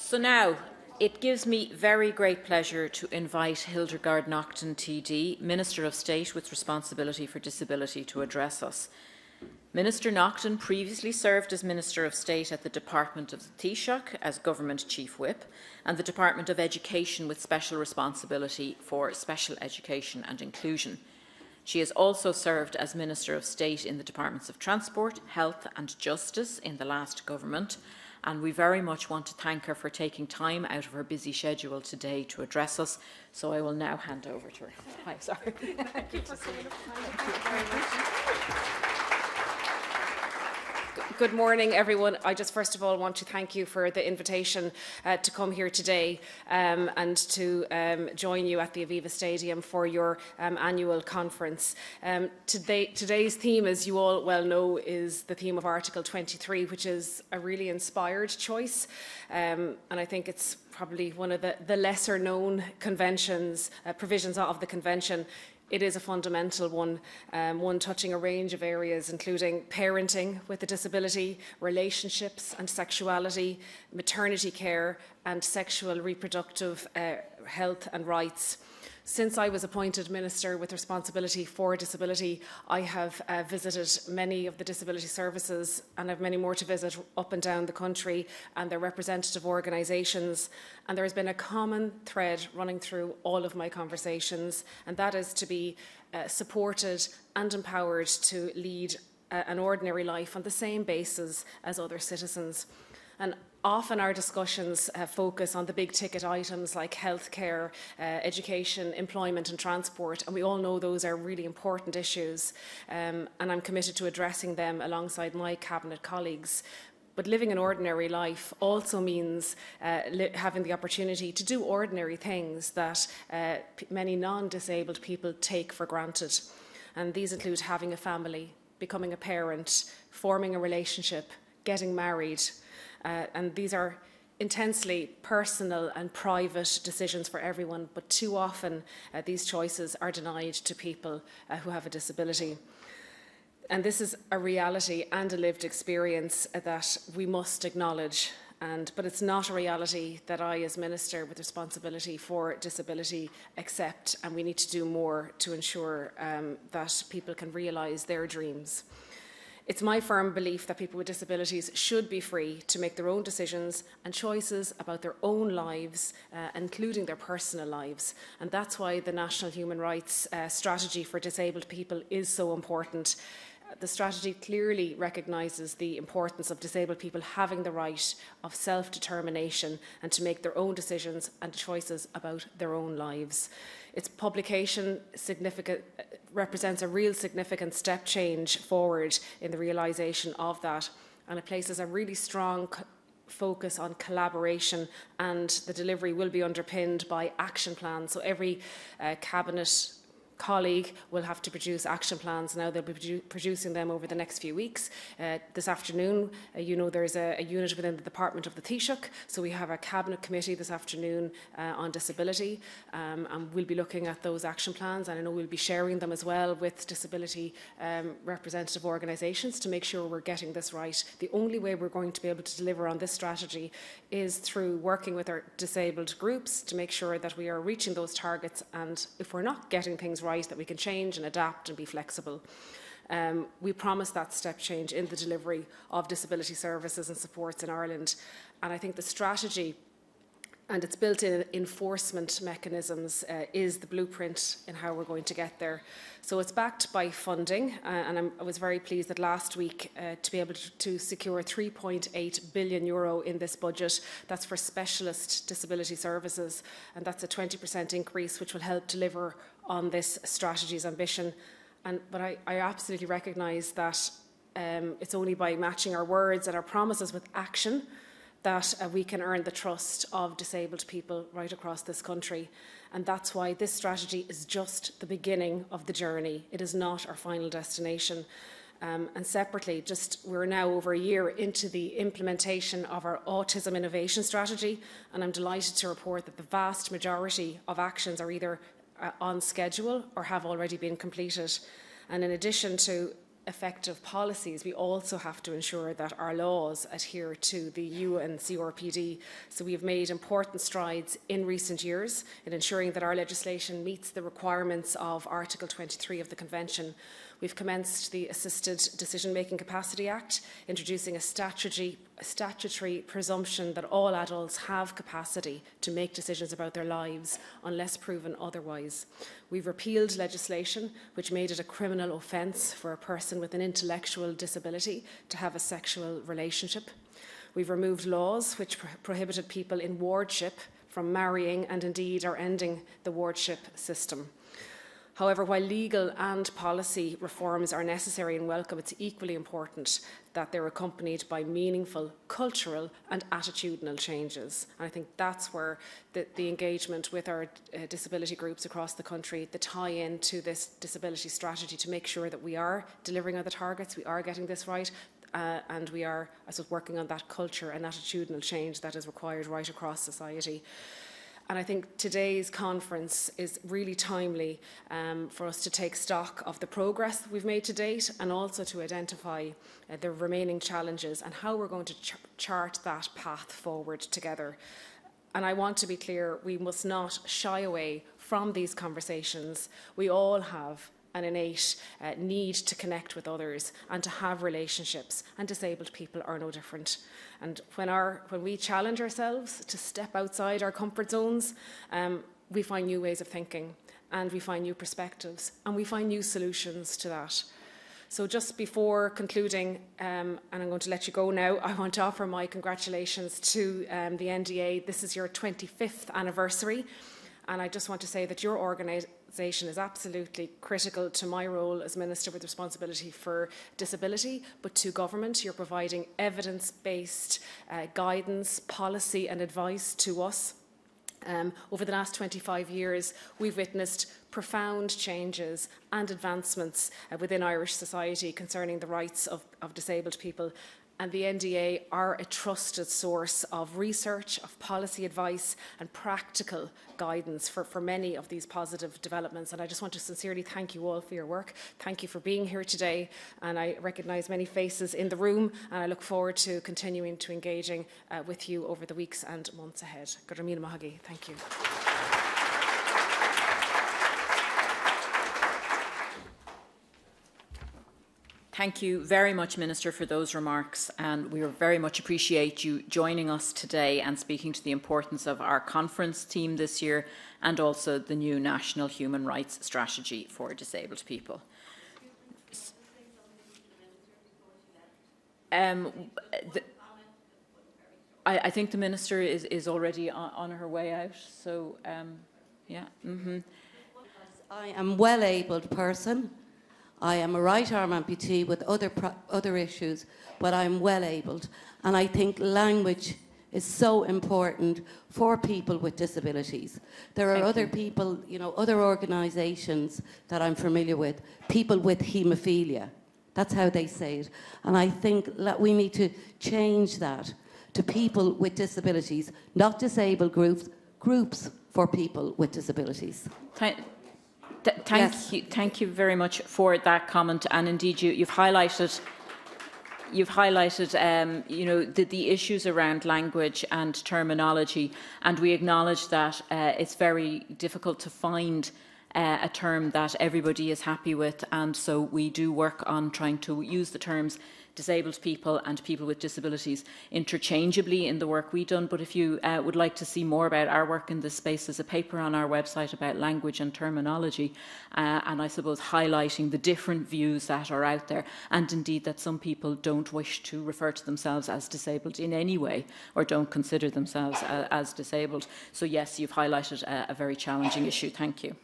So now, it gives me very great pleasure to invite Hildegarde Naughton TD, Minister of State with responsibility for disability, to address us. Minister Naughton previously served as Minister of State at the Department of the Taoiseach as Government Chief Whip and the Department of Education with special responsibility for special education and inclusion. She has also served as Minister of State in the Departments of Transport, Health and Justice in the last government, and we very much want to thank her for taking time out of her busy schedule today to address us. So I will now hand over to her. Hi, sorry. Thank you for coming up. Thank you very much. Good morning, everyone. I just first of all want to thank you for the invitation to come here today and to join you at the Aviva Stadium for your annual conference. Today's theme, as you all well know, is the theme of Article 23, which is a really inspired choice. And I think it's probably one of the lesser known provisions of the Convention. It is a fundamental one, one touching a range of areas, including parenting with a disability, relationships and sexuality, maternity care, and sexual reproductive health and rights. Since I was appointed Minister with responsibility for disability, I have visited many of the disability services and have many more to visit up and down the country and their representative organisations. And there has been a common thread running through all of my conversations, and that is to be supported and empowered to lead an ordinary life on the same basis as other citizens. And often our discussions focus on the big ticket items like healthcare, education, employment and transport, and we all know those are really important issues, and I'm committed to addressing them alongside my Cabinet colleagues. But living an ordinary life also means having the opportunity to do ordinary things that many non-disabled people take for granted. And these include having a family, becoming a parent, forming a relationship, getting married. And these are intensely personal and private decisions for everyone, but too often these choices are denied to people who have a disability. And this is a reality and a lived experience that we must acknowledge. But it's not a reality that I, as Minister with responsibility for disability, accept, and we need to do more to ensure that people can realise their dreams. It's my firm belief that people with disabilities should be free to make their own decisions and choices about their own lives, including their personal lives. And that's why the National Human Rights Strategy for Disabled People is so important. The strategy clearly recognises the importance of disabled people having the right of self-determination and to make their own decisions and choices about their own lives. Its publication represents a real significant step change forward in the realisation of that, and it places a really strong focus on collaboration, and the delivery will be underpinned by action plans. So every Cabinet colleague will have to produce action plans. Now they'll be producing them over the next few weeks. This afternoon, you know, there's a unit within the Department of the Taoiseach, so we have a Cabinet committee this afternoon on disability, and we'll be looking at those action plans, and I know we'll be sharing them as well with disability representative organisations to make sure we're getting this right. The only way we're going to be able to deliver on this strategy is through working with our disabled groups to make sure that we are reaching those targets, and if we're not getting things right, that we can change and adapt and be flexible. We promise that step change in the delivery of disability services and supports in Ireland, and I think the strategy and its built-in enforcement mechanisms is the blueprint in how we're going to get there. So it's backed by funding, and I was very pleased that last week to be able to secure €3.8 billion in this budget. That's for specialist disability services, and that's a 20% increase, which will help deliver on this strategy's ambition. But I absolutely recognise that it's only by matching our words and our promises with action that we can earn the trust of disabled people right across this country. And that's why this strategy is just the beginning of the journey. It is not our final destination. And separately, we're now over a year into the implementation of our Autism Innovation Strategy, and I'm delighted to report that the vast majority of actions are either on schedule or have already been completed. And in addition to effective policies, we also have to ensure that our laws adhere to the UN CRPD. So we have made important strides in recent years in ensuring that our legislation meets the requirements of Article 23 of the Convention. We've commenced the Assisted Decision-Making Capacity Act, introducing a statutory presumption that all adults have capacity to make decisions about their lives unless proven otherwise. We've repealed legislation which made it a criminal offence for a person with an intellectual disability to have a sexual relationship. We've removed laws which prohibited people in wardship from marrying and indeed are ending the wardship system. However, while legal and policy reforms are necessary and welcome, it's equally important that they're accompanied by meaningful cultural and attitudinal changes. And I think that's where the engagement with our disability groups across the country, the tie-in to this disability strategy to make sure that we are delivering on the targets, we are getting this right, and we are, I suppose, working on that culture and attitudinal change that is required right across society. And I think today's conference is really timely for us to take stock of the progress we've made to date and also to identify the remaining challenges and how we're going to chart that path forward together. And I want to be clear, we must not shy away from these conversations. We all have an innate need to connect with others and to have relationships, and disabled people are no different. And when we challenge ourselves to step outside our comfort zones, we find new ways of thinking, and we find new perspectives, and we find new solutions to that. So just before concluding, and I'm going to let you go now, I want to offer my congratulations to the NDA. This is your 25th anniversary, and I just want to say that your organisation is absolutely critical to my role as Minister with responsibility for disability, but to government. You're providing evidence-based guidance, policy and advice to us. Over the last 25 years, we've witnessed profound changes and advancements within Irish society concerning the rights of disabled people. And the NDA are a trusted source of research, of policy advice and practical guidance for many of these positive developments. And I just want to sincerely thank you all for your work. Thank you for being here today. And I recognise many faces in the room, and I look forward to continuing to engaging with you over the weeks and months ahead. Gurramina Mahagi. Thank you. Thank you very much, Minister, for those remarks, and we very much appreciate you joining us today and speaking to the importance of our conference theme this year and also the new National Human Rights Strategy for Disabled People. I think the Minister is already on her way out, so yeah. I am a well-abled person. I am a right-arm amputee with other issues, but I'm well-abled. And I think language is so important for people with disabilities. There are other people, other organisations that I'm familiar with, people with haemophilia. That's how they say it. And I think that we need to change that to people with disabilities, not disabled groups, groups for people with disabilities. Thank you very much for that comment, and indeed you've highlighted the issues around language and terminology, and we acknowledge that it's very difficult to find a term that everybody is happy with, and so we do work on trying to use the terms disabled people and people with disabilities interchangeably in the work we've done. But if you would like to see more about our work in this space, there's a paper on our website about language and terminology, and I suppose highlighting the different views that are out there, and indeed that some people don't wish to refer to themselves as disabled in any way or don't consider themselves as disabled. So yes, you've highlighted a very challenging issue. Thank you.